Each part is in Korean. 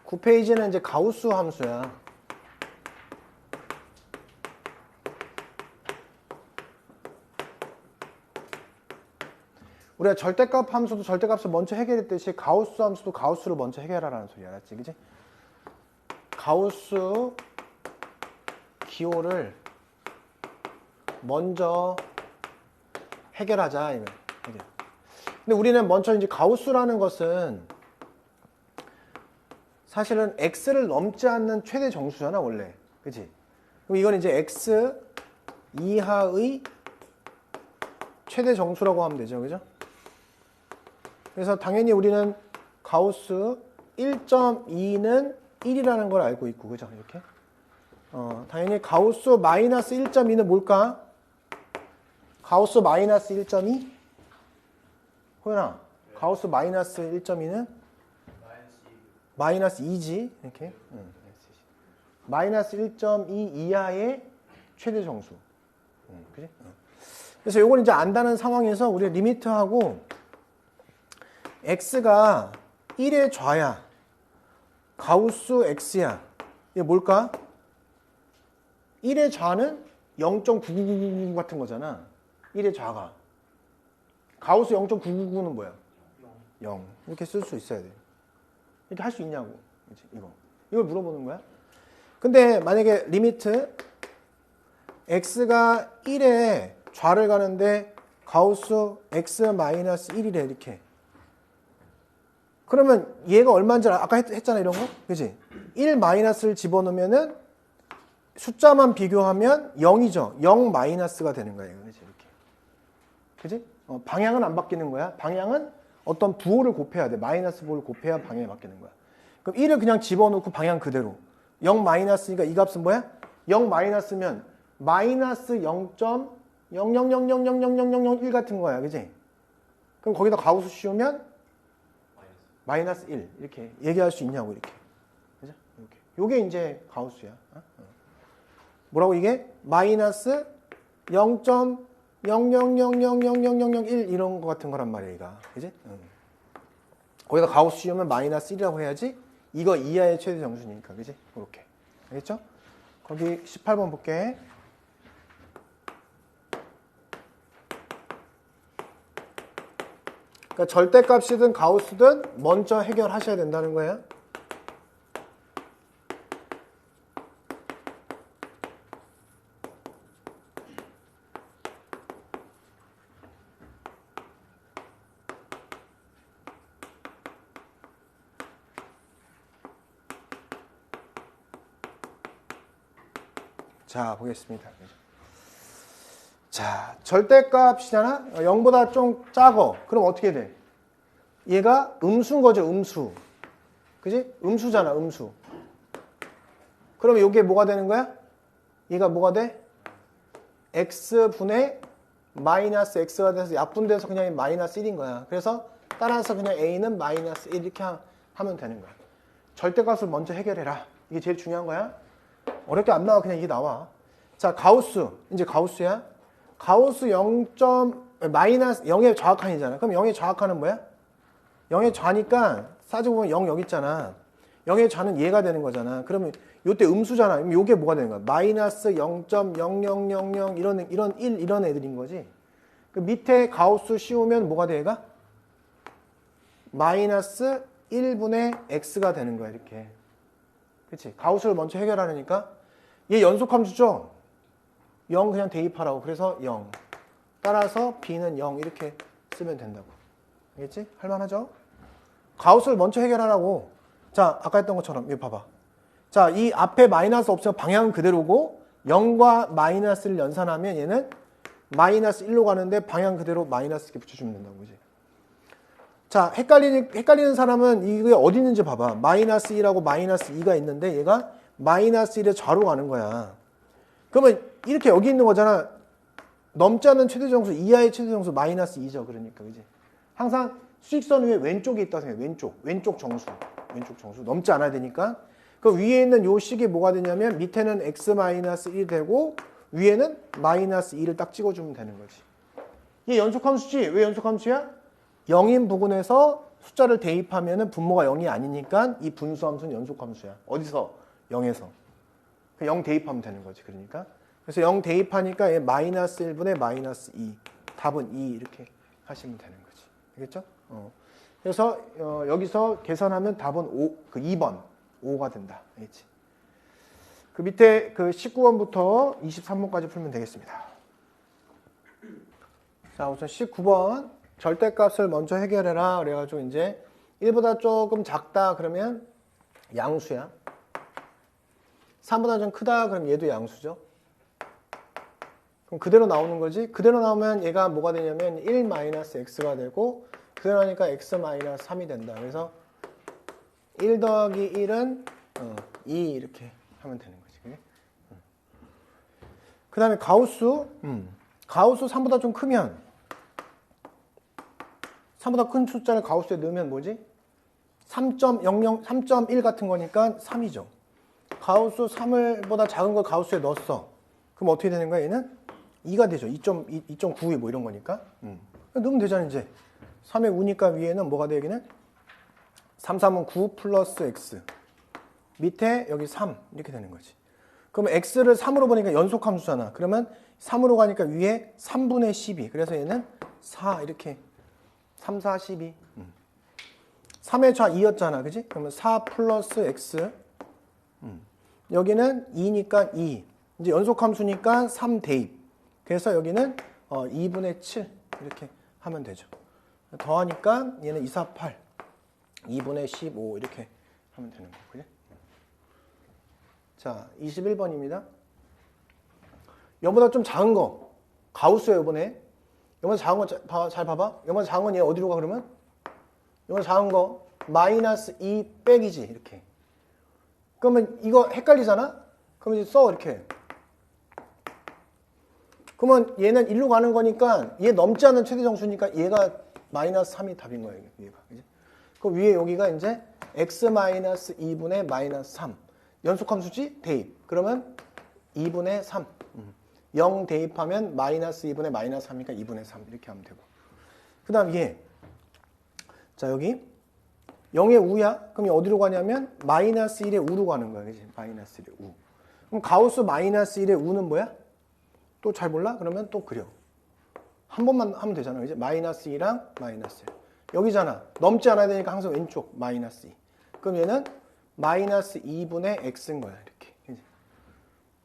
9페이지는 이제 가우스 함수야. 우리가 절대값 함수도 절대값을 먼저 해결했듯이 가우스 함수도 가우스를 먼저 해결하라는 소리야. 알았지? 그지? 가우스 기호를 먼저 해결하자. 이거. 근데 우리는 먼저 이제 가우스라는 것은 사실은 x를 넘지 않는 최대 정수잖아, 원래. 그치? 그럼 이건 이제 x 이하의 최대 정수라고 하면 되죠. 그죠? 그래서 당연히 우리는 가우스 1.2는 1이라는 걸 알고 있고, 그죠? 이렇게. 당연히 가우스 마이너스 1.2는 뭘까? 가우스 마이너스 1.2? 호연아, 가우스 마이너스 1.2는? 마이너스 2지. 이렇게. 마이너스 1.2 이하의 최대 정수. 그지? 그래서 요건 이제 안다는 상황에서 우리 리미트하고 x가 1의 좌야. 가우스 x야. 이게 뭘까? 1의 좌는 0.9999 같은 거잖아. 1의 좌가. 가우스 0.999는 뭐야? 0. 이렇게 쓸 수 있어야 돼. 이렇게 할 수 있냐고. 이걸 물어보는 거야. 근데 만약에 리미트 x가 1의 좌를 가는데 가우스 x-1이래 이렇게. 그러면 얘가 얼마인지 아까 했잖아 이런 거? 그치? 1 마이너스를 집어넣으면은 숫자만 비교하면 0이죠. 0 마이너스가 되는 거예요. 그치? 이렇게. 그치? 방향은 안 바뀌는 거야. 방향은 어떤 부호를 곱해야 돼. 마이너스 부호를 곱해야 방향이 바뀌는 거야. 그럼 1을 그냥 집어넣고 방향 그대로. 0 마이너스니까 이 값은 뭐야? 0 마이너스면 마이너스 0.000000001 같은 거야. 그치? 그럼 거기다 가우스 씌우면 마이너스 1 이렇게 얘기할 수 있냐고 이렇게. 그죠? 이렇게. 요게 이제 가우스야. 뭐라고 이게? 마이너스 0.000000001 이런 거 같은 거란 말이야, 이거. 그지? 거기다 가우스 씌우면 마이너스 1이라고 해야지. 이거 이하의 최대 정수니까. 그지? 이렇게. 알겠죠? 거기 18번 볼게. 그러니까 절대값이든 가우스든 먼저 해결하셔야 된다는 거예요. 자, 보겠습니다. 자, 절대값이잖아? 0보다 좀 작어. 그럼 어떻게 돼? 얘가 음수인 거죠, 음수. 그지? 음수잖아, 음수. 그럼 이게 뭐가 되는 거야? 얘가 뭐가 돼? x분의 마이너스 x가 돼서 약분돼서 그냥 마이너스 1인 거야. 그래서 따라서 그냥 a는 마이너스 1 이렇게 하면 되는 거야. 절대값을 먼저 해결해라. 이게 제일 중요한 거야. 어렵게 안 나와. 그냥 이게 나와. 자, 가우스. 이제 가우스야. 가우스 0. 마이너스 0의 좌악한이잖아. 그럼 0의 좌악한은 뭐야? 0의 좌니까 따지고 보면 0 여기 있잖아. 0의 좌는 얘가 되는 거잖아. 그러면 요때 음수잖아. 그럼 요게 뭐가 되는 거야? 마이너스 0.0000 이런 1 이런 애들인 거지. 그 밑에 가우스 씌우면 뭐가 돼 얘가? 마이너스 1분의 x가 되는 거야 이렇게. 그치? 가우스를 먼저 해결하려니까 얘 연속함수죠? 0 그냥 대입하라고. 그래서 0. 따라서 b는 0 이렇게 쓰면 된다고. 알겠지? 할만하죠? 가우스를 먼저 해결하라고. 자, 아까 했던 것처럼 이거 봐봐. 자, 이 앞에 마이너스 없으면 방향은 그대로고 0과 마이너스를 연산하면 얘는 마이너스 1로 가는데 방향 그대로 마이너스 이렇게 붙여주면 된다고. 그지? 자, 헷갈리는 사람은 이게 어디 있는지 봐봐. 마이너스 1하고 마이너스 2가 있는데 얘가 마이너스 1의 좌로 가는 거야. 그러면 이렇게 여기 있는 거잖아. 넘지 않는 최대정수, 이하의 최대정수 마이너스 2죠. 그러니까. 그지? 항상 수직선 위에 왼쪽에 있다고 생각해. 왼쪽 정수. 넘지 않아야 되니까. 그 위에 있는 요 식이 뭐가 되냐면 밑에는 x-1이 되고 위에는 마이너스 2를 딱 찍어주면 되는 거지. 얘 연속함수지? 왜 연속함수야? 0인 부분에서 숫자를 대입하면은 분모가 0이 아니니까 이 분수함수는 연속함수야. 어디서? 0에서. 0 대입하면 되는 거지. 그러니까. 그래서 0 대입하니까 얘 마이너스 1분의 마이너스 2. 답은 2 이렇게 하시면 되는 거지. 알겠죠? 그래서 여기서 계산하면 답은 5, 그 2번 5가 된다. 알겠지? 그 밑에 그 19번부터 23번까지 풀면 되겠습니다. 자, 우선 19번 절대값을 먼저 해결해라. 그래가지고 이제 1보다 조금 작다 그러면 양수야. 3보다 좀 크다 그럼 얘도 양수죠. 그럼 그대로 나오는 거지. 그대로 나오면 얘가 뭐가 되냐면 1-x가 되고 그대로 하니까 x-3이 된다. 그래서 1 더하기 1은 2 이렇게 하면 되는 거지. 그 다음에 가우스. 가우스 3보다 좀 크면 3보다 큰 숫자를 가우스에 넣으면 뭐지? 3.1 같은 거니까 3이죠. 가우스 3보다 작은 걸 가우스에 넣었어. 그럼 어떻게 되는 거야? 얘는 2가 되죠. 2.92 뭐 이런 거니까. 넣으면 되잖아 이제. 3의 우니까 위에는 뭐가 돼 여기는? 3, 3은 9 플러스 x. 밑에 여기 3 이렇게 되는 거지. 그러면 x를 3으로 보니까 연속함수잖아. 그러면 3으로 가니까 위에 3분의 12. 그래서 얘는 4 이렇게 3, 4, 12. 3의 좌 2였잖아. 그지? 그러면 4 플러스 x. 여기는 2니까 2. 이제 연속함수니까 3 대입. 그래서 여기는 2분의 7 이렇게 하면 되죠. 더하니까 얘는 2, 4, 8. 2분의 15 이렇게 하면 되는 거고. 그지? 자, 21번입니다. 얘보다 좀 작은 거. 가우스예요, 이번에. 얘보다 작은 거 잘 봐봐. 얘보다 작은 건 얘 어디로 가 그러면? 얘보다 작은 거 마이너스 2 빼기지 이렇게. 그러면 이거 헷갈리잖아? 그러면 이제 써 이렇게. 그러면 얘는 1로 가는 거니까 얘 넘지 않는 최대 정수니까 얘가 마이너스 3이 답인 거예요. 얘가. 그 위에 여기가 이제 x 마이너스 2분의 마이너스 3. 연속함수지? 대입. 그러면 2분의 3. 0 대입하면 마이너스 2분의 마이너스 3이니까 2분의 3 이렇게 하면 되고. 그 다음 얘. 자 여기 0의 우야? 그럼 어디로 가냐면 마이너스 1의 우로 가는 거야. 그치? 마이너스 1의 우. 그럼 가우스 마이너스 1의 우는 뭐야? 또 잘 몰라? 그러면 또 그려. 한 번만 하면 되잖아. 그치? 마이너스 2랑 마이너스 1. 여기잖아. 넘지 않아야 되니까 항상 왼쪽 마이너스 2. 그럼 얘는 마이너스 2분의 x인 거야. 이렇게. 그치?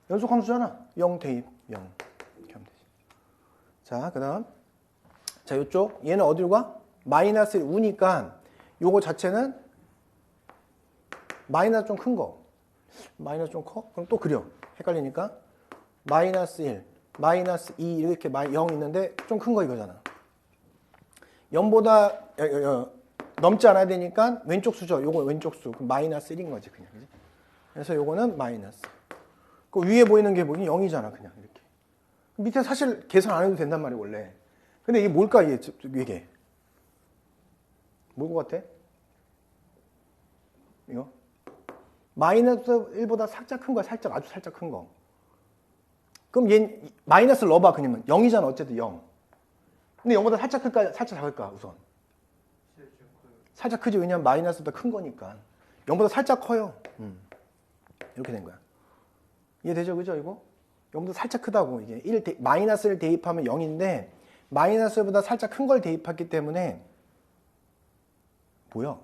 연속함수잖아. 0 대입 0. 이렇게 하면 되지. 자, 그 다음. 자, 이쪽. 얘는 어디로 가? 마이너스 1 우니까 요거 자체는 마이너스 좀 큰 거. 마이너스 좀 커? 그럼 또 그려. 헷갈리니까. 마이너스 1, 마이너스 2 이렇게 0 있는데 좀 큰 거 이거잖아. 0보다 넘지 않아야 되니까 왼쪽 수죠. 요거 왼쪽 수. 그럼 마이너스 1인 거지 그냥. 그치? 그래서 요거는 마이너스. 그 위에 보이는 게 뭐니? 0이잖아 그냥 이렇게. 밑에 사실 계산 안 해도 된단 말이야 원래. 근데 이게 뭘까 이게? 뭘 것 같아? 이거? 마이너스 1보다 살짝 큰 거야. 살짝 아주 살짝 큰 거. 그럼 얘 마이너스를 넣어봐 그러면 0이잖아 어쨌든 0. 근데 0보다 살짝 클까 살짝 작을까 우선? 살짝 크지. 왜냐면 마이너스보다 큰 거니까. 0보다 살짝 커요. 이렇게 된 거야. 이해되죠? 그죠 이거? 0보다 살짝 크다고. 이게 마이너스를 대입하면 0인데 마이너스보다 살짝 큰 걸 대입했기 때문에 뭐야?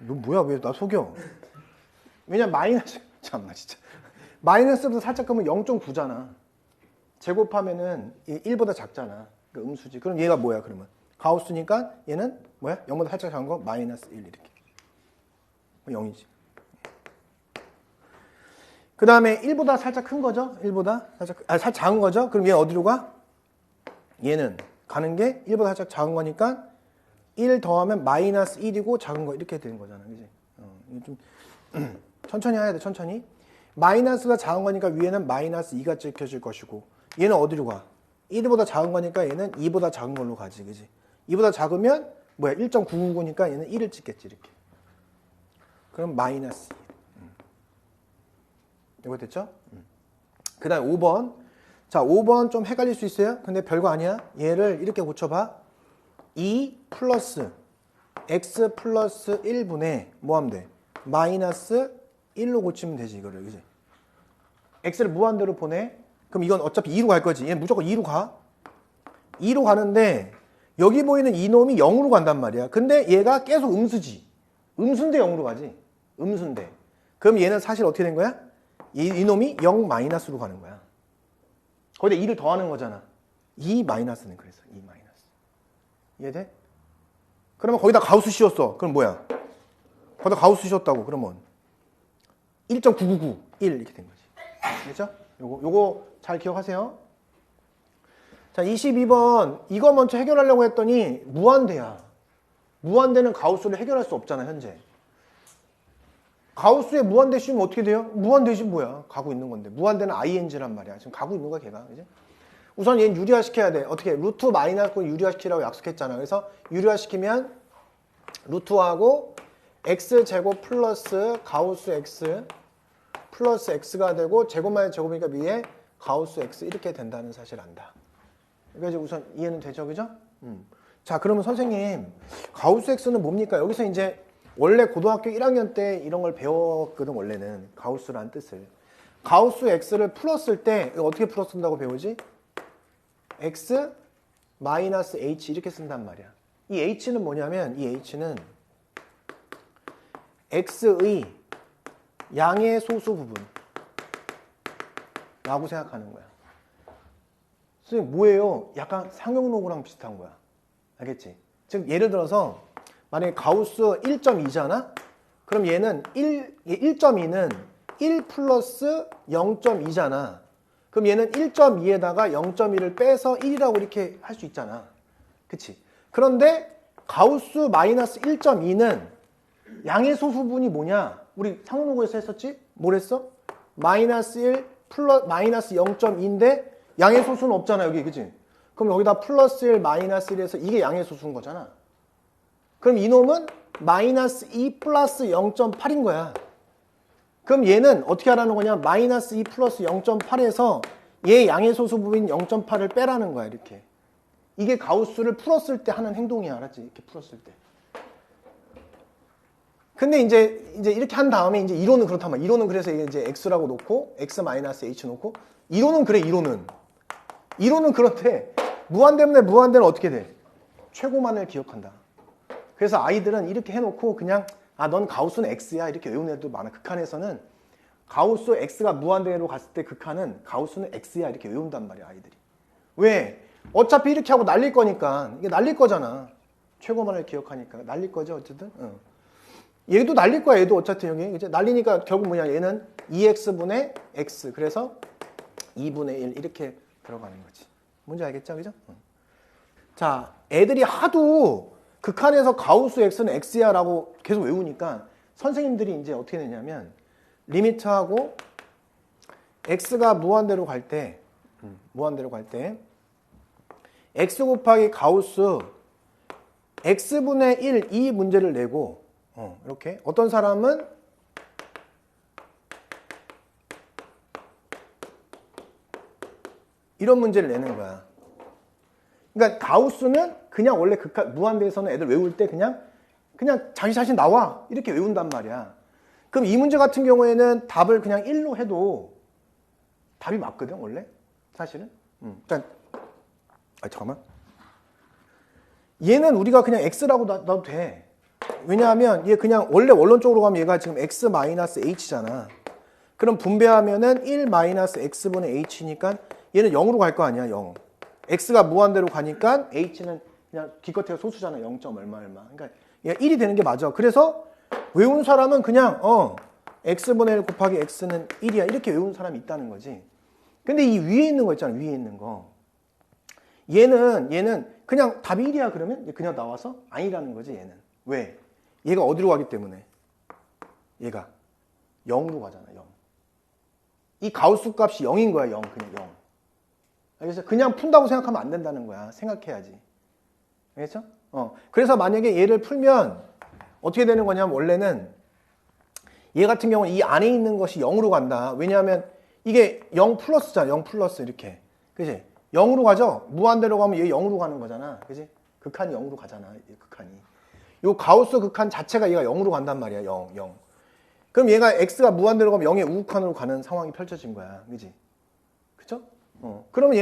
너 뭐야? 왜 나 속여? 왜냐면 마이너스 참나 진짜. 마이너스보다 살짝 크면 0.9잖아. 제곱하면은 1보다 작잖아. 그러니까 음수지. 그럼 얘가 뭐야 그러면? 가우스니까 얘는 뭐야? 0보다 살짝 작은 거 마이너스 1 이렇게. 0이지. 그 다음에 1보다 살짝 큰 거죠? 1보다 살짝 작은 거죠? 그럼 얘 어디로 가? 얘는 가는 게 1보다 살짝 작은 거니까 1 더하면 마이너스 1이고 작은 거 이렇게 되는 거잖아. 그지? 좀 천천히 해야 돼. 천천히. 마이너스가 작은 거니까 위에는 마이너스 2가 찍혀질 것이고 얘는 어디로 가? 1보다 작은 거니까 얘는 2보다 작은 걸로 가지. 그지? 2보다 작으면 뭐야? 1.999니까 얘는 1을 찍겠지. 이렇게. 그럼 마이너스 2. 이거 됐죠? 그 다음 5번. 자, 5번 좀 헷갈릴 수 있어요. 근데 별거 아니야. 얘를 이렇게 고쳐봐. 2 플러스 x 플러스 1분의 뭐 하면 돼? 마이너스 1로 고치면 되지 이거를. 그지? x를 무한대로 보내. 그럼 이건 어차피 2로 갈 거지. 얘는 무조건 2로 가. 2로 가는데 여기 보이는 이놈이 0으로 간단 말이야. 근데 얘가 계속 음수지. 음수인데 0으로 가지. 음수인데. 그럼 얘는 사실 어떻게 된 거야? 이놈이 0 마이너스로 가는 거야. 거기다 2를 더하는 거잖아. 2 마이너스는 그래서 2 마이너스. 이해돼? 그러면 거기다 가우스 씌웠어. 그럼 뭐야? 거기다 가우스 씌웠다고. 그러면 1.999 1 이렇게 된 거지. 알겠죠? 요거 잘 기억하세요. 자, 22번 이거 먼저 해결하려고 했더니 무한대야. 무한대는 가우스를 해결할 수 없잖아 현재. 가우스에 무한대 씌우면 어떻게 돼요? 무한대지 뭐야. 가고 있는 건데. 무한대는 ing란 말이야. 지금 가고 있는 거야 걔가. 그지? 우선 얘는 유리화시켜야 돼. 어떻게? 루트 마이너스 유리화시키라고 약속했잖아. 그래서 유리화시키면 루트하고 x제곱 플러스 가우스 x 플러스 x가 되고 제곱만의 제곱이니까 위에 가우스 x 이렇게 된다는 사실을 안다. 그러니까 우선 이해는 되죠, 그죠? 자, 그러면 선생님 가우스 x는 뭡니까? 여기서 이제 원래 고등학교 1학년 때 이런 걸 배웠거든. 원래는 가우스라는 뜻을. 가우스 x를 풀었을 때 어떻게 풀었는다고 배우지? x 마이너스 h 이렇게 쓴단 말이야. 이 h는 뭐냐면 이 h는 x의 양의 소수 부분 라고 생각하는 거야. 선생님 뭐예요? 약간 상용로그랑 비슷한 거야. 알겠지? 즉 예를 들어서 만약에 가우스 1.2잖아? 그럼 얘는 1.2는 1 플러스 0.2잖아. 그럼 얘는 1.2에다가 0.2를 빼서 1이라고 이렇게 할 수 있잖아. 그치? 그런데 가우스 마이너스 1.2는 양의 소수분이 뭐냐? 우리 상용로그에서 했었지? 뭘 했어? 마이너스 1 플러스 마이너스 0.2인데 양의 소수는 없잖아 여기. 그치? 그럼 여기다 플러스 1 마이너스 1에서 이게 양의 소수인 거잖아. 그럼 이놈은 마이너스 2 플러스 0.8인 거야. 그럼 얘는 어떻게 하라는 거냐? 마이너스 2 플러스 0.8에서 얘 양의 소수 부분 0.8을 빼라는 거야. 이렇게. 이게 가우스를 풀었을 때 하는 행동이야. 알았지? 이렇게 풀었을 때. 근데 이제 이렇게 한 다음에 이제 이론은 그렇단 말이야. 이론은 그래서 이제 x라고 놓고 x 마이너스 h 놓고 이론은 그래. 이론은 그렇대. 무한대면 무한대는 어떻게 돼? 최고만을 기억한다. 그래서 아이들은 이렇게 해놓고 그냥 넌 가우스는 x야 이렇게 외우는 애들도 많아. 극한에서는 가우스 x가 무한대로 갔을 때 극한은 가우스는 x야 이렇게 외운단 말이야 아이들이. 왜? 어차피 이렇게 하고 날릴 거니까. 이게 날릴 거잖아. 최고만을 기억하니까 날릴 거죠 어쨌든. 얘도 날릴 거야. 얘도 어차피 여기 이제 날리니까 결국 뭐냐? 얘는 2x분의 x 그래서 2분의 1 이렇게 들어가는 거지. 뭔지 알겠죠? 그죠? 자, 애들이 하도 극한에서 가우스 x는 x야 라고 계속 외우니까 선생님들이 이제 어떻게 되냐면 리미트하고 x가 무한대로 갈 때 x 곱하기 가우스 x분의 1 이 문제를 내고 이렇게 어떤 사람은 이런 문제를 내는 거야. 그러니까 가우스는 그냥 원래 무한대에서는 애들 외울 때 그냥 자기 자신 나와 이렇게 외운단 말이야. 그럼 이 문제 같은 경우에는 답을 그냥 1로 해도 답이 맞거든 원래 사실은. 그러니까 잠깐만. 얘는 우리가 그냥 x라고 놔도 돼. 왜냐하면 얘 그냥 원래 원론적으로 가면 얘가 지금 x 마이너스 h잖아. 그럼 분배하면은 1 마이너스 x분의 h니까 얘는 0으로 갈 거 아니야. 0. x가 무한대로 가니까 h는 그냥 기껏해야 소수잖아. 0. 얼마. 그러니까 얘가 1이 되는 게 맞아. 그래서 외운 사람은 그냥 x분의 1 곱하기 x는 1이야. 이렇게 외운 사람이 있다는 거지. 근데 이 위에 있는 거 있잖아. 위에 있는 거. 얘는 그냥 답이 1이야 그러면 그냥 나와서 아니라는 거지. 얘는. 왜? 얘가 어디로 가기 때문에? 얘가 0으로 가잖아. 0. 이 가우스 값이 0인 거야. 0. 그냥 0. 그래서 그냥 푼다고 생각하면 안 된다는 거야. 생각해야지. 알겠죠? 그래서 만약에 얘를 풀면 어떻게 되는 거냐면 원래는 얘 같은 경우는 이 안에 있는 것이 0으로 간다. 왜냐하면 이게 0 플러스잖아. 0 플러스 이렇게. 그지? 0으로 가죠? 무한대로 가면 얘 0으로 가는 거잖아. 그지? 극한이 0으로 가잖아. 이 극한이. 요 가우스 극한 자체가 얘가 0으로 간단 말이야. 0, 0. 그럼 얘가 x가 무한대로 가면 0의 우극한으로 가는 상황이 펼쳐진 거야. 그지? 그쵸? 그러면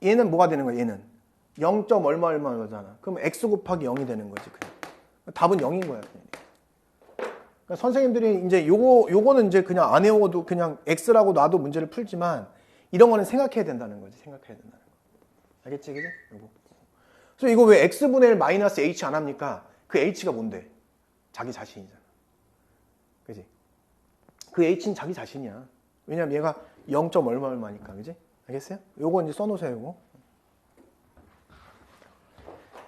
얘는 뭐가 되는 거야? 얘는 0. 얼마 얼마잖아. 그럼 x 곱하기 0이 되는 거지. 그냥. 답은 0인 거야. 그냥. 그러니까 선생님들이 이제 요거는 이제 그냥 안 외워도 그냥 x라고 놔도 문제를 풀지만 이런 거는 생각해야 된다는 거지. 생각해야 된다는 거. 알겠지? 그지? 요거. 그래서 이거 왜 x분의 1 마이너스 h 안 합니까? 그 h가 뭔데? 자기 자신이잖아. 그지? 그 h는 자기 자신이야. 왜냐면 얘가 0. 얼마 얼마니까. 그지? 알겠어요? 요거 이제 써놓으세요. 요거.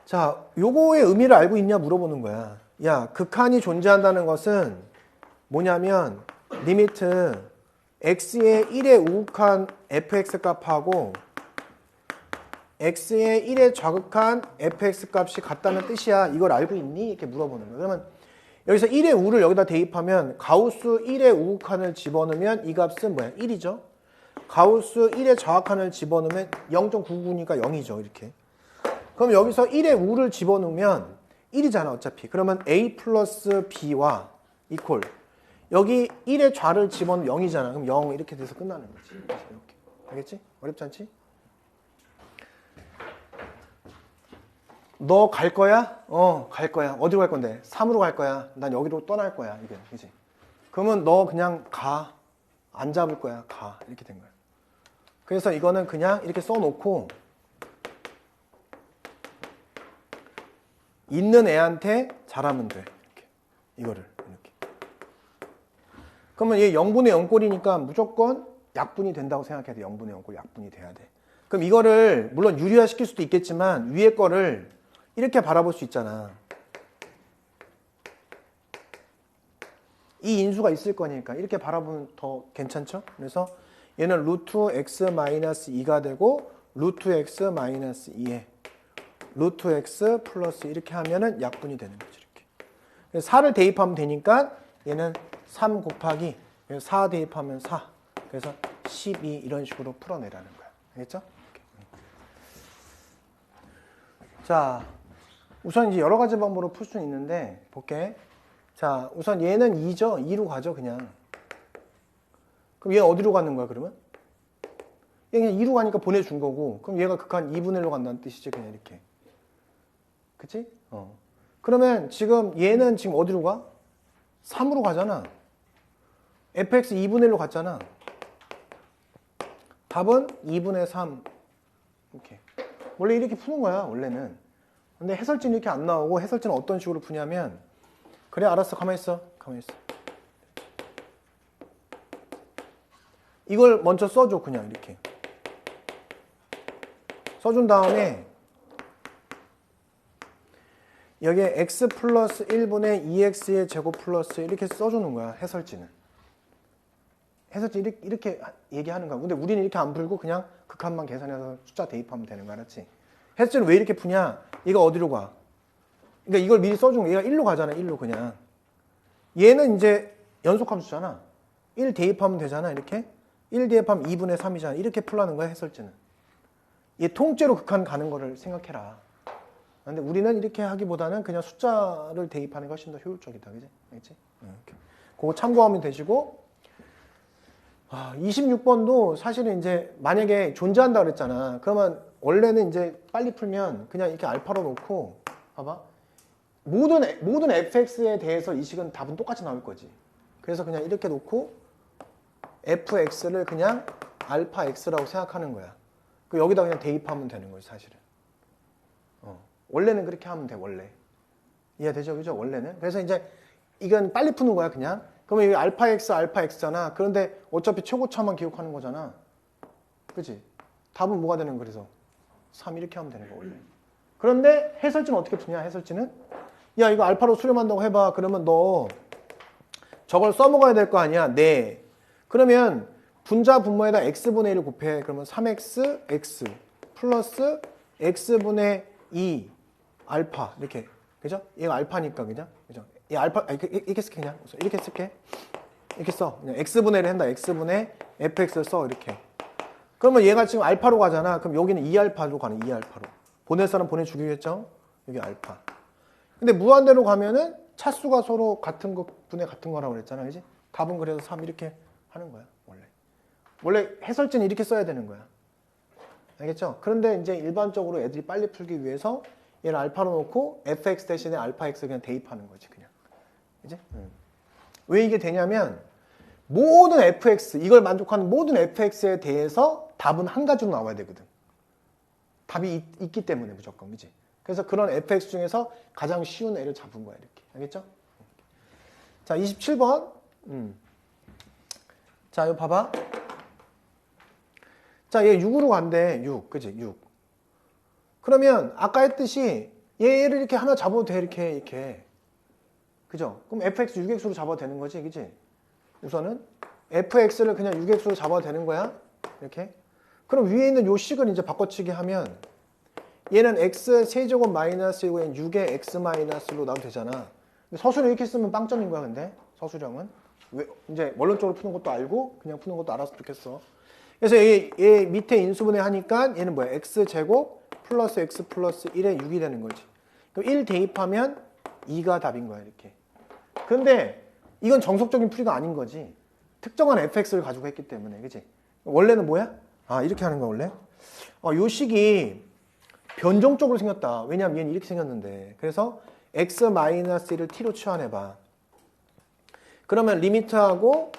자, 요거의 의미를 알고 있냐 물어보는 거야. 야, 극한이 존재한다는 것은 뭐냐면 리미트 x의 1의 우극한 fx 값하고 x의 1의 좌극한 fx 값이 같다는 뜻이야. 이걸 알고 있니? 이렇게 물어보는 거야. 그러면 여기서 1의 우를 여기다 대입하면 가우스 1의 우극한을 집어넣으면 이 값은 뭐야? 1이죠. 가우스 1의 좌극한을 집어넣으면 0.99니까 0이죠. 이렇게. 그럼 여기서 1의 우를 집어넣으면 1이잖아 어차피. 그러면 a 플러스 b와 이퀄 여기 1의 좌를 집어넣으면 0이잖아. 그럼 0 이렇게 돼서 끝나는 거지. 이렇게. 알겠지? 어렵지 않지? 너 갈 거야? 갈 거야. 어디로 갈 건데? 3으로 갈 거야. 난 여기로 떠날 거야. 이게 그지? 그러면 너 그냥 가. 안 잡을 거야. 가. 이렇게 된 거야. 그래서 이거는 그냥 이렇게 써놓고 있는 애한테 잘하면 돼. 이렇게. 이거를 이렇게. 그러면 얘 0분의 0꼴이니까 무조건 약분이 된다고 생각해야 돼. 0분의 0꼴 약분이 돼야 돼. 그럼 이거를 물론 유리화 시킬 수도 있겠지만 위에 거를 이렇게 바라볼 수 있잖아. 이 인수가 있을 거니까 이렇게 바라보면 더 괜찮죠? 그래서 얘는 루트 x 마이너스 2가 되고 루트 x 마이너스 2에 루트 x 플러스 이렇게 하면은 약분이 되는 거죠. 이렇게. 그래서 4를 대입하면 되니까 얘는 3 곱하기 4 대입하면 4. 그래서 12 이런 식으로 풀어내라는 거야. 알겠죠? 이렇게. 자, 우선 이제 여러 가지 방법으로 풀 수는 있는데 볼게. 자, 우선 얘는 2죠. 2로 가죠, 그냥. 그럼 얘 어디로 가는 거야, 그러면? 얘 그냥 2로 가니까 보내준 거고, 그럼 얘가 극한 2분의 1로 간다는 뜻이지, 그냥 이렇게. 그치? 그러면 지금 얘는 지금 어디로 가? 3으로 가잖아. fx 2분의 1로 갔잖아. 답은 2분의 3. 이렇게. 원래 이렇게 푸는 거야, 원래는. 근데 해설지는 이렇게 안 나오고, 해설지는 어떤 식으로 푸냐면, 그래, 알았어. 가만히 있어. 가만히 있어. 이걸 먼저 써줘, 그냥 이렇게. 써준 다음에 여기에 x 플러스 1분의 2x의 제곱 플러스 이렇게 써주는 거야, 해설지는. 해설지 이렇게 얘기하는 거야. 근데 우리는 이렇게 안 풀고 그냥 극한만 계산해서 숫자 대입하면 되는 거 알았지? 해설지는 왜 이렇게 푸냐? 얘가 어디로 가? 그러니까 이걸 미리 써준 거. 얘가 1로 가잖아, 1로 그냥. 얘는 이제 연속함수잖아. 1 대입하면 되잖아, 이렇게. 1 대입하면 2분의 3이잖아. 이렇게 풀라는 거야, 해설지는. 얘 통째로 극한 가는 거를 생각해라. 근데 우리는 이렇게 하기보다는 그냥 숫자를 대입하는 게 훨씬 더 효율적이다. 그지? 알겠지? 이렇게. 그거 참고하면 되시고, 26번도 사실은 이제 만약에 존재한다 그랬잖아. 그러면 원래는 이제 빨리 풀면 그냥 이렇게 알파로 놓고, 봐봐. 모든 fx에 대해서 이 식은 답은 똑같이 나올 거지. 그래서 그냥 이렇게 놓고 fx를 그냥 알파 x라고 생각하는 거야. 그 여기다 그냥 대입하면 되는 거지, 사실은. 원래는 그렇게 하면 돼, 원래. 이해되죠? 그죠? 원래는. 그래서 이제 이건 빨리 푸는 거야, 그냥. 그러면 이게 알파 x잖아. 그런데 어차피 최고차만 기억하는 거잖아. 그치? 답은 뭐가 되는 거야, 그래서? 3 이렇게 하면 되는 거, 원래. 그런데 해설지는 어떻게 푸냐, 해설지는? 야, 이거 알파로 수렴한다고 해봐. 그러면 너 저걸 써먹어야 될 거 아니야? 네. 그러면 분자 분모에다 x분의 1을 곱해. 그러면 3x, x 플러스 x분의 2 알파 이렇게. 그죠? 얘가 알파니까 그죠? 그죠? 얘 알파 이렇게 쓸게 그냥. 이렇게 쓸게. 이렇게 써. 그냥 x분의 1을 한다. x분의 fx를 써. 이렇게. 그러면 얘가 지금 알파로 가잖아. 그럼 여기는 2알파로 가는 2알파로. 보낼 사람 보내주기겠죠? 여기 알파. 근데 무한대로 가면은 차수가 서로 같은 거, 분의 같은 거라고 그랬잖아. 그지? 답은 그래서 3 이렇게 하는 거야. 원래 해설지는 이렇게 써야 되는 거야. 알겠죠? 그런데 이제 일반적으로 애들이 빨리 풀기 위해서 얘를 알파로 놓고 fx 대신에 알파 x 그냥 대입하는 거지, 그냥. 그지? 왜 이게 되냐면 모든 fx, 이걸 만족하는 모든 fx에 대해서 답은 한 가지로 나와야 되거든. 답이 있기 때문에 무조건, 그지? 그래서 그런 fx 중에서 가장 쉬운 애를 잡은 거야, 이렇게. 알겠죠? 자, 27번. 자, 이거 봐봐. 자, 얘 6으로 간대. 6. 그지? 6. 그러면 아까 했듯이 얘를 이렇게 하나 잡아도 돼. 이렇게. 그죠? 그럼 fx 6x로 잡아도 되는 거지. 그지? 우선은 fx를 그냥 6x로 잡아도 되는 거야. 이렇게. 그럼 위에 있는 요 식을 이제 바꿔치기 하면 얘는 x 세제곱 마이너스 1고 6의 x 마이너스로 나도 되잖아. 서술을 이렇게 쓰면 빵점인 거야, 근데. 서술형은. 왜, 이제 원론적으로 푸는 것도 알고 그냥 푸는 것도 알았으면 좋겠어. 그래서 얘 밑에 인수분해 하니까 얘는 뭐야? x제곱 플러스 x 플러스 1에 6이 되는 거지. 그럼 1 대입하면 2가 답인 거야, 이렇게. 근데 이건 정석적인 풀이가 아닌 거지. 특정한 fx를 가지고 했기 때문에, 그치? 원래는 뭐야? 아, 이렇게 하는 거야, 원래? 요 식이 변종적으로 생겼다. 왜냐면 얘는 이렇게 생겼는데. 그래서 x-1을 t로 치환해봐. 그러면 리미트하고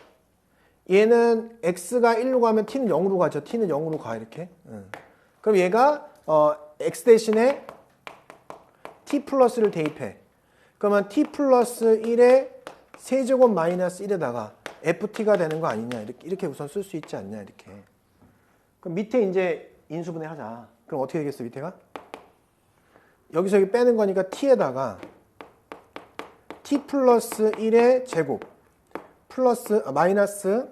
얘는 x가 1로 가면 t는 0으로 가죠. t는 0으로 가, 이렇게. 그럼 얘가 x 대신에 t 플러스를 대입해. 그러면 t 플러스 1에 세제곱 마이너스 1에다가 ft가 되는 거 아니냐. 이렇게 우선 쓸 수 있지 않냐, 이렇게. 그럼 밑에 이제 인수분해 하자. 그럼 어떻게 되겠어, 밑에가? 여기서 여기 빼는 거니까 t에다가 t 플러스 1의 제곱 플러스 마이너스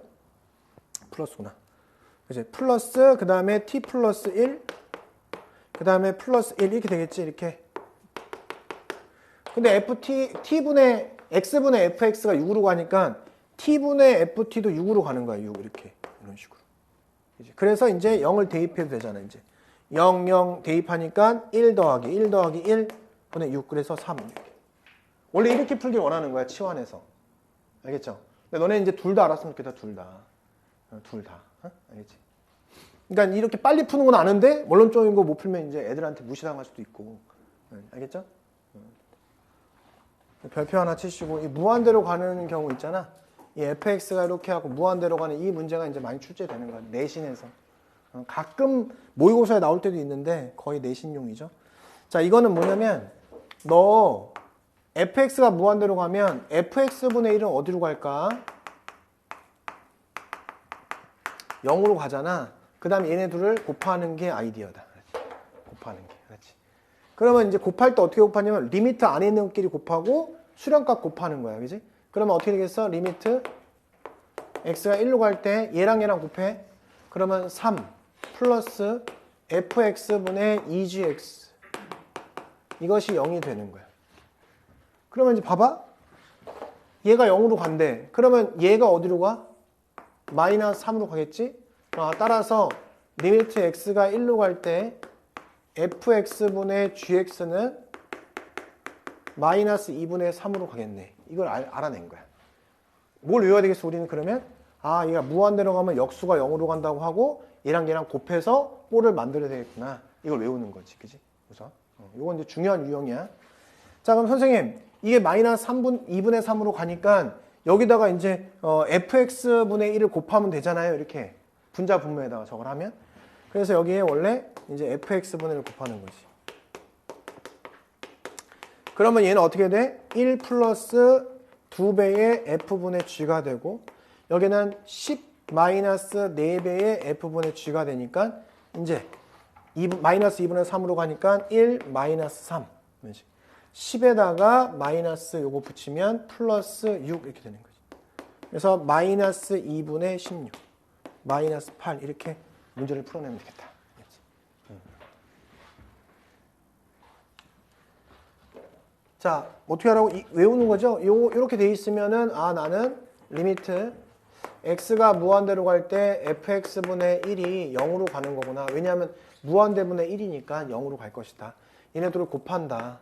플러스구나. 그치? 플러스 그 다음에 t 플러스 1 그 다음에 플러스 1 이렇게 되겠지, 이렇게. 근데 t분의 x분의 fx가 6으로 가니까 t분의 ft도 6으로 가는 거야, 6 이렇게. 이런 식으로. 그치? 그래서 이제 0을 대입해도 되잖아, 이제. 0, 0 대입하니까 1 더하기 1 더하기 1 분의 6 그래서 3 이렇게. 원래 이렇게 풀길 원하는 거야, 치환해서. 알겠죠? 근데 너네 이제 둘 다 알았으면 좋겠다, 둘 다. 둘 다. 알겠지? 그러니까 이렇게 빨리 푸는 건 아는데 원론적인 거 못 풀면 이제 애들한테 무시당할 수도 있고. 알겠죠? 별표 하나 치시고 이 무한대로 가는 경우 있잖아. 이 fx가 이렇게 하고 무한대로 가는 이 문제가 이제 많이 출제되는 거야. 내신에서. 가끔 모의고사에 나올 때도 있는데 거의 내신용이죠. 자, 이거는 뭐냐면 너 fx가 무한대로 가면 fx분의 1은 어디로 갈까? 0으로 가잖아. 그 다음에 얘네 둘을 곱하는 게 아이디어다. 곱하는 게. 그렇지. 그러면 이제 곱할 때 어떻게 곱하냐면 리미트 안에 있는 것끼리 곱하고 수렴값 곱하는 거야. 그지? 그러면 어떻게 되겠어? 리미트 x가 1로 갈 때 얘랑 얘랑 곱해. 그러면 3 플러스 fx분의 2gx 이것이 0이 되는 거야. 그러면 이제 봐봐. 얘가 0으로 간대. 그러면 얘가 어디로 가? 마이너스 3으로 가겠지? 따라서 리미트 x가 1로 갈 때 fx분의 gx는 마이너스 2분의 3으로 가겠네. 이걸 알아낸 거야. 뭘 외워야 되겠어, 우리는 그러면? 아, 얘가 무한대로 가면 역수가 0으로 간다고 하고 얘랑 얘랑 곱해서 꼴을 만들어야 되겠구나. 이걸 외우는 거지. 그지? 그래서 이건 이제 중요한 유형이야. 자, 그럼 선생님, 이게 마이너스 2분의 3으로 가니까 여기다가 이제 fx분의 1을 곱하면 되잖아요. 이렇게 분자 분모에다가 저걸 하면. 그래서 여기에 원래 이제 fx분의 1을 곱하는 거지. 그러면 얘는 어떻게 돼? 1 플러스 2배의 f분의 g가 되고 여기는 10 마이너스 4배의 f분의 g가 되니까 이제 마이너스 2분의 3으로 가니까 1 마이너스 3 10에다가 마이너스 요거 붙이면 플러스 6 이렇게 되는 거지. 그래서 마이너스 2분의 16 마이너스 8 이렇게 문제를 풀어내면 되겠다. 자, 어떻게 하라고? 외우는 거죠? 요렇게 돼 있으면은, 아, 나는 리미트 x가 무한대로 갈 때 fx분의 1이 0으로 가는 거구나. 왜냐하면 무한대분의 1이니까 0으로 갈 것이다. 얘네들을 곱한다.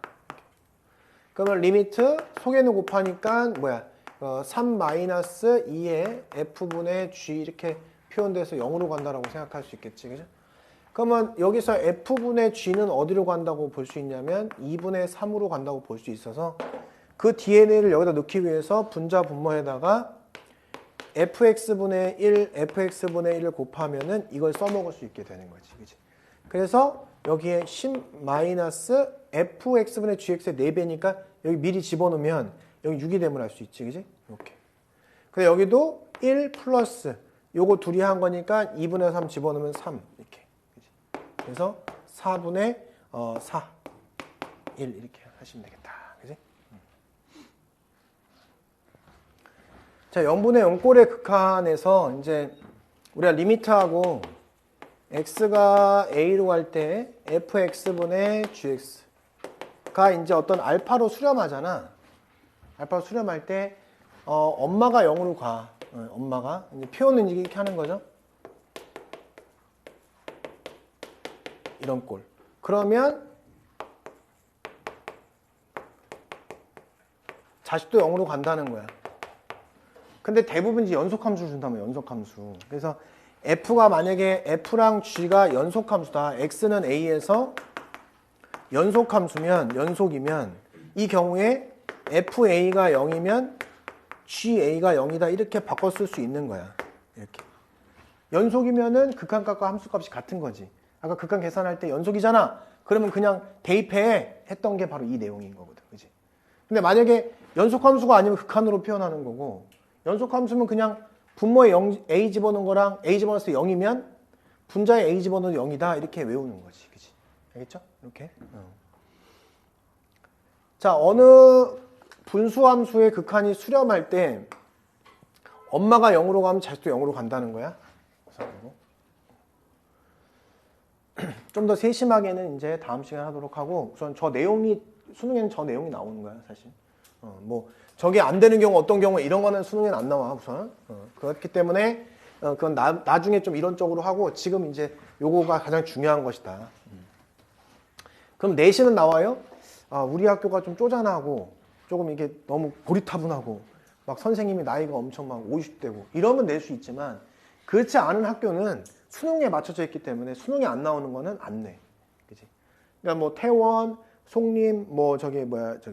그러면 리미트 속에는 곱하니까 뭐야? 3-2의 f분의 g 이렇게 표현돼서 0으로 간다라고 생각할 수 있겠지. 그죠? 그러면 여기서 f분의 g는 어디로 간다고 볼 수 있냐면 2분의 3으로 간다고 볼 수 있어서 그 DNA를 여기다 넣기 위해서 분자 분모에다가 fx분의 1, fx분의 1을 곱하면은 이걸 써먹을 수 있게 되는 거지. 그치? 그래서 여기에 10-fx분의 gx의 4배니까 여기 미리 집어넣으면 여기 6이 됨을 알 수 있지. 그치? 이렇게. 근데 여기도 1 플러스 요거 둘이 한 거니까 2분의 3 집어넣으면 3 이렇게. 그치? 그래서 4분의 4, 1 이렇게 하시면 되겠다. 그치? 자, 0분의 0꼴의 극한에서 이제 우리가 리미트하고 x가 a로 갈 때 fx분의 gx가 이제 어떤 알파로 수렴하잖아. 알파로 수렴할 때 엄마가 0으로 가. 엄마가 이제 표현은 이렇게 하는 거죠. 이런 꼴. 그러면 자식도 0으로 간다는 거야. 근데 대부분 이제 연속함수를 준다면 연속함수. 그래서 f가 만약에 f랑 g가 연속함수다. x는 a에서 연속이면 이 경우에 fa가 0이면 ga가 0이다. 이렇게 바꿔 쓸 수 있는 거야. 이렇게. 연속이면은 극한값과 함수값이 같은 거지. 아까 극한 계산할 때 연속이잖아. 그러면 그냥 대입해 했던 게 바로 이 내용인 거거든. 그치? 근데 만약에 연속함수가 아니면 극한으로 표현하는 거고 연속함수면 그냥 분모에 a 집어넣은 거랑 a 집어넣었을 때 0이면 분자에 a 집어넣은 0이다. 이렇게 외우는 거지. 그치? 알겠죠? 이렇게. 자, 어느 분수함수의 극한이 수렴할 때 엄마가 0으로 가면 자식도 0으로 간다는 거야. 좀 더 세심하게는 이제 다음 시간에 하도록 하고 우선 저 내용이 수능에는 저 내용이 나오는 거야 사실. 뭐 저게 안 되는 경우 어떤 경우 이런 거는 수능에는 안 나와 우선. 그렇기 때문에 그건 나중에 좀 이론적으로 하고 지금 이제 요거가 가장 중요한 것이다. 그럼 내신은 나와요? 우리 학교가 좀 쪼잔하고 조금 이게 너무 고리타분하고 막 선생님이 나이가 엄청 막 50대고 이러면 낼 수 있지만 그렇지 않은 학교는 수능에 맞춰져 있기 때문에 수능에 안 나오는 거는 안 내. 그치? 그러니까 뭐 태원, 송림, 뭐 저기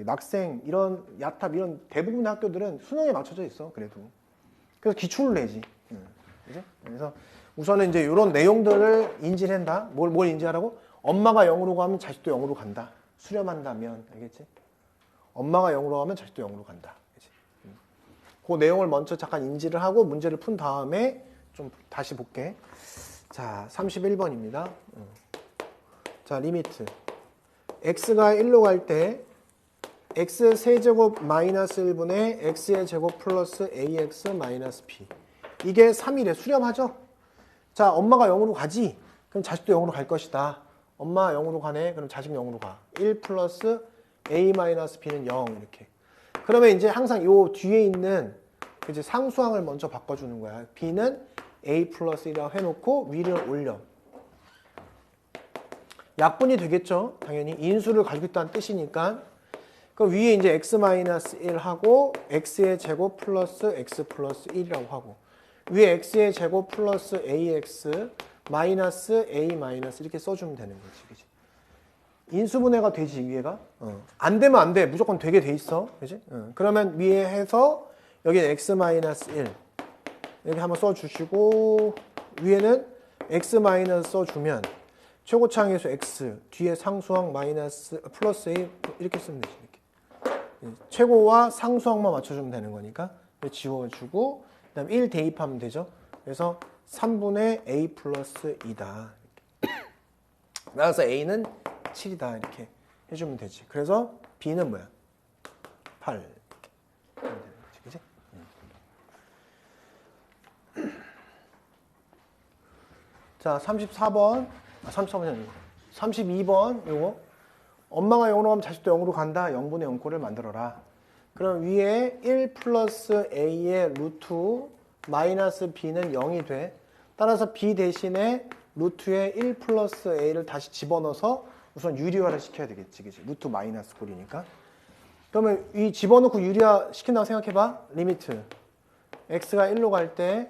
낙생 이런 야탑 이런 대부분의 학교들은 수능에 맞춰져 있어. 그래도. 그래서 기출을 내지. 그치? 그래서 우선은 이제 이런 내용들을 인지를 한다. 뭘 인지하라고? 엄마가 0으로 가면 자식도 0으로 간다. 수렴한다면. 알겠지? 엄마가 0으로 가면 자식도 0으로 간다. 그치? 그 내용을 먼저 잠깐 인지를 하고 문제를 푼 다음에 좀 다시 볼게. 자, 31번입니다. 자, 리미트. x가 1로 갈 때 x 세제곱 마이너스 1분의 x의 제곱 플러스 ax 마이너스 b. 이게 3이래. 수렴하죠? 자, 엄마가 0으로 가지? 그럼 자식도 0으로 갈 것이다. 엄마 0으로 가네? 그럼 자식 0으로 가. 1 플러스 a 마이너스 b는 0 이렇게. 그러면 이제 항상 요 뒤에 있는 이제 상수항을 먼저 바꿔주는 거야. b는 a 플러스 1이라고 해놓고 위를 올려. 약분이 되겠죠? 당연히. 인수를 가지고 있다는 뜻이니까. 그 위에 이제 x 마이너스 1 하고 x의 제곱 플러스 x 플러스 1이라고 하고 위에 x의 제곱 플러스 ax 마이너스 a 마이너스 이렇게 써주면 되는 거지. 그치? 인수분해가 되지 위에가. 안 되면 안 돼. 무조건 되게 돼 있어. 그치? 그러면 위에 해서 여기는 x 마이너스 1 이렇게 한번 써주시고 위에는 x 마이너스 써주면 최고차항에서 x 뒤에 상수항 마이너스 플러스 a 이렇게 쓰면 되지. 이렇게. 최고와 상수항만 맞춰주면 되는 거니까 지워주고 그 다음에 1 대입하면 되죠. 그래서 3분의 a 플러스 2다. 그래서 a는 7이다. 이렇게 해주면 되지. 그래서 b는 뭐야? 8. 그치? 자, 34번. 34번이 아니고 32번 요거. 엄마가 0으로 가면 자식도 0으로 간다. 0분의 0꼴을 만들어라. 그럼 위에 1 플러스 a의 루트 마이너스 b는 0이 돼. 따라서 b 대신에 루트에 1 플러스 a를 다시 집어넣어서 우선 유리화를 시켜야 되겠지, 그치? 루트 마이너스 꼴이니까. 그러면 이 집어넣고 유리화 시킨다고 생각해봐. 리미트. x가 1로 갈 때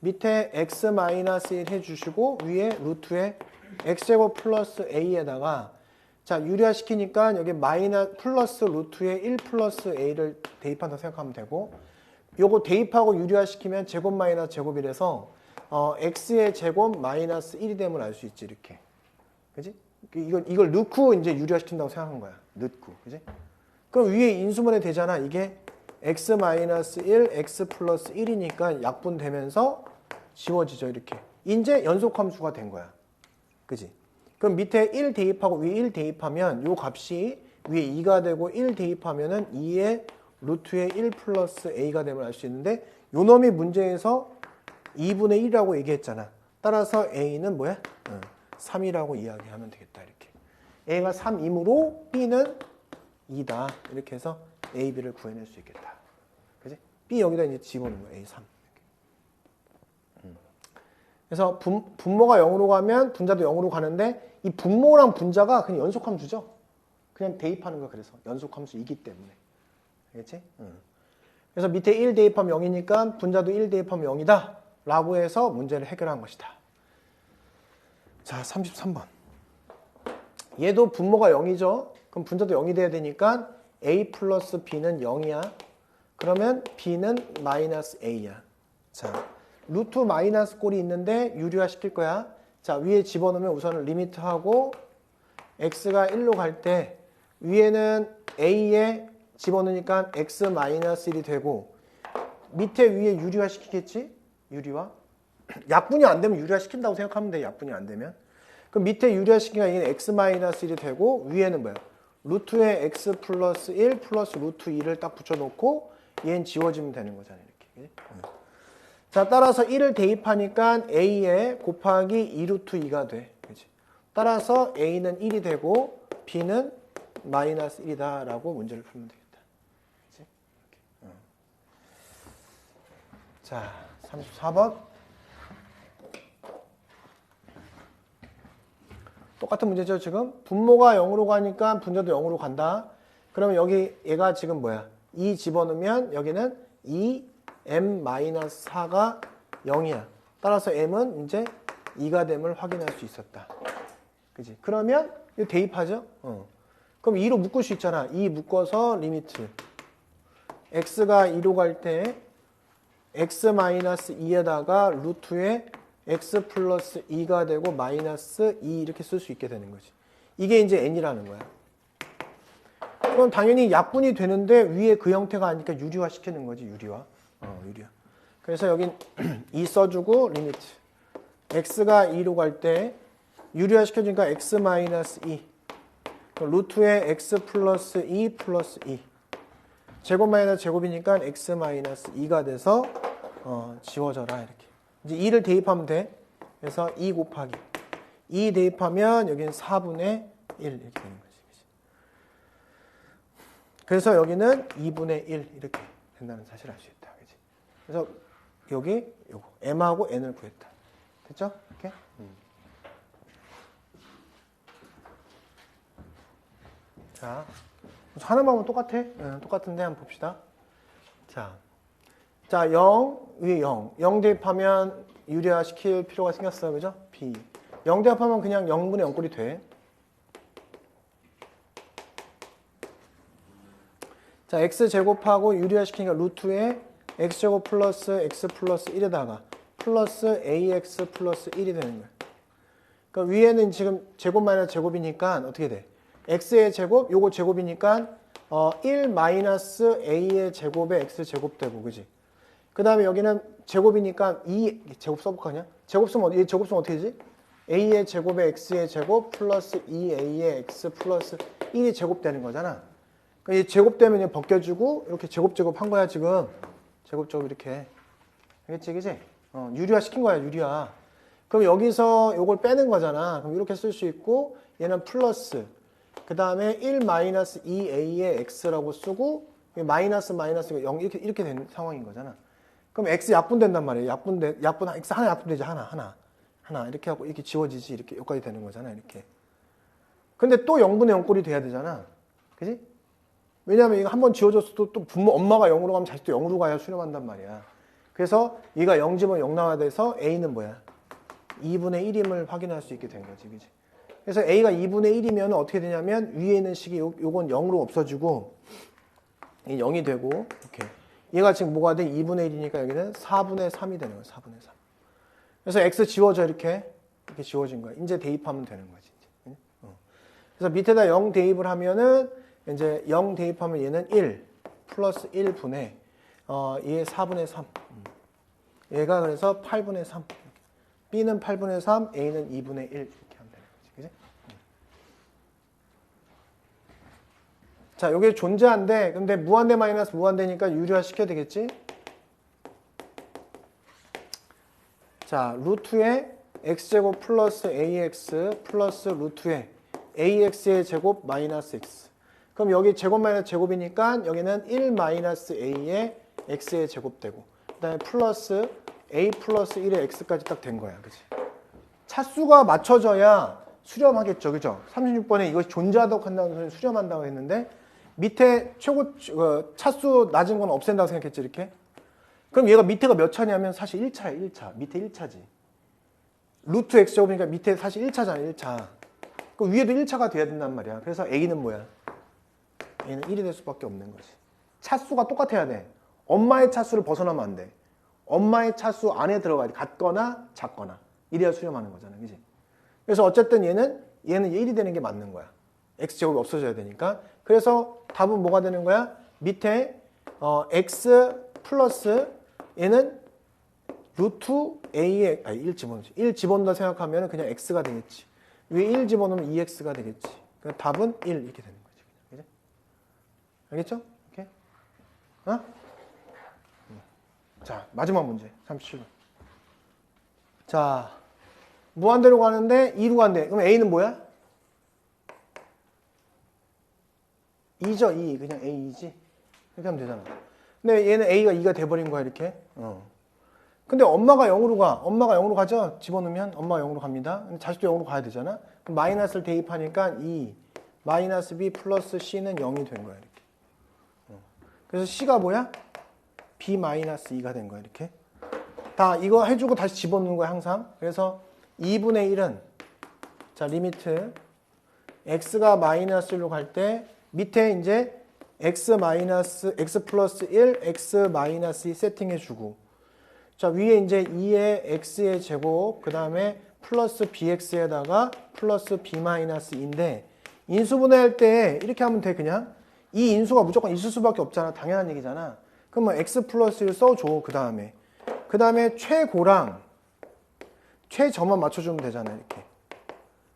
밑에 x 마이너스 1 해주시고 위에 루트에 x제곱 플러스 a에다가 자 유리화 시키니까 여기 플러스 루트에 1 플러스 a를 대입한다고 생각하면 되고 요거 대입하고 유리화 시키면 제곱 마이너스 제곱이라서 x의 제곱 마이너스 1이 되면 알 수 있지 이렇게. 그지? 이걸 넣고 이제 유리화 시킨다고 생각한 거야. 넣고. 그지? 그럼 위에 인수분해 되잖아. 이게 x-1, x 플러스 1이니까 약분되면서 지워지죠. 이렇게. 이제 연속함수가 된 거야. 그지? 그럼 밑에 1 대입하고 위에 1 대입하면 요 값이 위에 2가 되고 1 대입하면은 2의 루트에 1 플러스 a가 되면 알 수 있는데 요 놈이 문제에서 2분의 1이라고 얘기했잖아. 따라서 a는 뭐야? 3이라고 이야기하면 되겠다. 이렇게. a가 3이므로 b는 2다. 이렇게 해서 a, b를 구해낼 수 있겠다. 그지? b 여기다 이제 집어넣는 거야. a 3. 그래서 분모가 0으로 가면 분자도 0으로 가는데 이 분모랑 분자가 그냥 연속함수죠. 그냥 대입하는 거야. 그래서 연속함수이기 때문에. 알겠지? 그래서 밑에 1 대입하면 0이니까 분자도 1 대입하면 0이다. 라고 해서 문제를 해결한 것이다. 자, 33번. 얘도 분모가 0이죠. 그럼 분자도 0이 돼야 되니까 a 플러스 b는 0이야. 그러면 b는 마이너스 a야. 자, 루트 마이너스 꼴이 있는데 유리화 시킬 거야. 자, 위에 집어넣으면 우선은 리미트하고 x가 1로 갈 때 위에는 a에 집어넣으니까 x 마이너스 1이 되고 밑에 위에 유리화 시키겠지? 유리화. 약분이 안 되면 유리화 시킨다고 생각하면 돼. 약분이 안 되면. 그럼 밑에 유리화 시키니까 얘는 x 마이너스 1이 되고 위에는 뭐야? 루트에 x 플러스 1 플러스 루트 2를 딱 붙여놓고 얘는 지워지면 되는 거잖아. 이렇게. 자, 따라서 1을 대입하니까 a에 곱하기 2 루트 2가 돼. 그치? 따라서 a는 1이 되고 b는 마이너스 1이다 라고 문제를 풀면 되겠다. 그치? 자, 34번. 똑같은 문제죠, 지금. 분모가 0으로 가니까 분자도 0으로 간다. 그러면 여기 얘가 지금 뭐야? 2 집어넣으면 여기는 2m-4가 0이야. 따라서 m은 이제 2가 됨을 확인할 수 있었다. 그지? 그러면 이거 대입하죠? 그럼 2로 묶을 수 있잖아. 2 묶어서 리미트. x가 2로 갈 때 x-2에다가 루트에 x 플러스 2가 되고 마이너스 2 이렇게 쓸 수 있게 되는 거지. 이게 이제 n이라는 거야. 그럼 당연히 약분이 되는데 위에 그 형태가 아니니까 유리화 시키는 거지. 유리화. 유리화. 그래서 여긴 2 써주고 리미트. x가 2로 갈 때 유리화 시켜주니까 x 마이너스 2. 루트에 x 플러스 2 플러스 2. 제곱 마이너스 제곱이니까 x 마이너스 2가 돼서 지워져라 이렇게. 이제 2를 대입하면 돼. 그래서 2 곱하기 2 대입하면 여기는 4분의 1 이렇게 되는 거지. 그래서 여기는 2분의 1 이렇게 된다는 사실을 알 수 있다. 그치? 그래서 여기 요거 m하고 n을 구했다. 됐죠? 이렇게? 자, 하나만 하면 똑같아. 똑같은데 한번 봅시다. 자, 0 위에 0. 0 대입하면 유리화 시킬 필요가 생겼어요. 그죠? b. 0 대입하면 그냥 0분의 0꼴이 돼. 자, x제곱하고 유리화 시키니까 루트에 x제곱 플러스 x 플러스 1에다가 플러스 ax 플러스 1이 되는 거예요. 그러니까 위에는 지금 제곱 마이너스 제곱이니까 어떻게 돼? x의 제곱, 요거 제곱이니까 1 마이너스 a의 제곱에 x 제곱 되고, 그지? 그 다음에 여기는 제곱이니까 2 제곱 써볼까 그냥? 제곱 쓰면 어떻게 되지? a의 제곱에 x의 제곱 플러스 2a의 x 플러스 1이 제곱되는 거잖아. 그러니까 이 제곱되면 그냥 벗겨주고 이렇게 제곱 한 거야 지금. 제곱 이렇게. 알겠지, 그지? 유리화 시킨 거야, 유리화. 그럼 여기서 요걸 빼는 거잖아. 그럼 이렇게 쓸 수 있고 얘는 플러스. 그 다음에 1 마이너스 2a의 x라고 쓰고 마이너스가 0 이렇게 된 상황인 거잖아. 그럼 x 약분된단 말이에요. x 하나 약분되지, 하나 이렇게 하고 이렇게 지워지지, 이렇게 여기까지 되는 거잖아, 이렇게. 근데 또 0분의 0꼴이 돼야 되잖아. 그지? 왜냐하면 이거 한번 지워졌어도 또 부모 엄마가 0으로 가면 자식도 0으로 가야 수렴한단 말이야. 그래서 얘가 0 집으면 0 나와야 돼서 A는 뭐야? 2분의 1임을 확인할 수 있게 된 거지. 그지? 그래서 A가 2분의 1이면 어떻게 되냐면 위에 있는 식이 요건 0으로 없어지고 0이 되고 이렇게. 얘가 지금 뭐가 돼? 2분의 1이니까 여기는 4분의 3이 되는 거야. 4분의 3. 그래서 X 지워져 이렇게 지워진 거야. 이제 대입하면 되는 거지. 그래서 밑에다 0 대입을 하면은 이제 0 대입하면 얘는 1 플러스 1분의 얘 4분의 3. 얘가 그래서 8분의 3. B는 8분의 3, A는 2분의 1 이렇게 하면 되는 거지. 그지? 자, 요게 존재한데 근데 무한대 마이너스 무한대니까 유리화 시켜야 되겠지? 자, 루트에 x제곱 플러스 ax 플러스 루트에 ax의 제곱 마이너스 x. 그럼 여기 제곱 마이너스 제곱이니까 여기는 1 마이너스 a의 x의 제곱 되고 그 다음에 플러스 a 플러스 1의 x까지 딱 된 거야. 그치? 차수가 맞춰져야 수렴하겠죠. 그죠? 36번에 이것이 존재하다고 한다는 소리는 수렴한다고 했는데 밑에 최고 차수 낮은 건 없앤다고 생각했지 이렇게? 그럼 얘가 밑에가 몇 차냐면 사실 1차야 1차. 밑에 1차지. 루트 x제곱이니까 밑에 사실 1차잖아 1차. 그 위에도 1차가 돼야 된단 말이야. 그래서 a는 뭐야? a는 1이 될 수밖에 없는 거지. 차수가 똑같아야 돼. 엄마의 차수를 벗어나면 안 돼. 엄마의 차수 안에 들어가야 돼. 같거나 작거나. 이래야 수렴하는 거잖아. 그지? 그래서 어쨌든 얘는 1이 되는 게 맞는 거야. x제곱이 없어져야 되니까. 그래서 답은 뭐가 되는 거야? 밑에 x 플러스 얘는 루트 a의 1 집어넣지. 1 집어넣는다 생각하면 그냥 x가 되겠지. 위에 1 집어넣으면 2x가 되겠지. 그러니까 답은 1 이렇게 되는 거지. 그죠? 알겠죠? 이렇게. 어? 자, 마지막 문제. 37번. 자, 무한대로 가는데 2로 간대. 그럼 a는 뭐야? 2죠, 2. 그냥 a이지. 이렇게 하면 되잖아. 근데 얘는 a가 2가 돼버린 거야, 이렇게. 근데 엄마가 0으로 가. 엄마가 0으로 가죠? 집어넣으면 엄마가 0으로 갑니다. 자식도 0으로 가야 되잖아. 그럼 마이너스를 대입하니까 2, 마이너스 b 플러스 c는 0이 된 거야, 이렇게. 그래서 c가 뭐야? b 마이너스 2가 된 거야, 이렇게. 다 이거 해주고 다시 집어넣는 거야, 항상. 그래서 2분의 1은 자, 리미트 x가 마이너스 1로 갈 때 밑에 이제 x 플러스 1, x 마이너스 2 세팅해주고 자, 위에 이제 2의 x의 제곱, 그 다음에 플러스 bx에다가 플러스 b 마이너스 2인데 인수분해할 때 이렇게 하면 돼, 그냥. 이 인수가 무조건 있을 수밖에 없잖아. 당연한 얘기잖아. 그럼 뭐 x 플러스 1 써줘, 그 다음에 최고랑 최저만 맞춰주면 되잖아, 이렇게.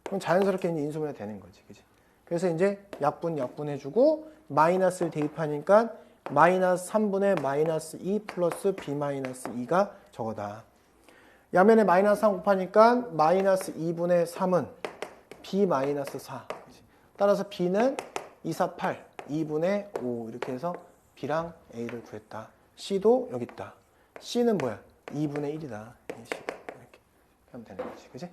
그럼 자연스럽게 이제 인수분해 되는 거지, 그지? 그래서 이제 약분해주고 마이너스를 대입하니까 마이너스 3분의 마이너스 2 플러스 b 마이너스 2가 저거다. 야면에 마이너스 3 곱하니까 마이너스 2분의 3은 b 마이너스 4. 따라서 b는 2, 4, 8, 2분의 5 이렇게 해서 b랑 a를 구했다. c도 여기 있다. c는 뭐야? 2분의 1이다. 이렇게 하면 되는 거지. 그지?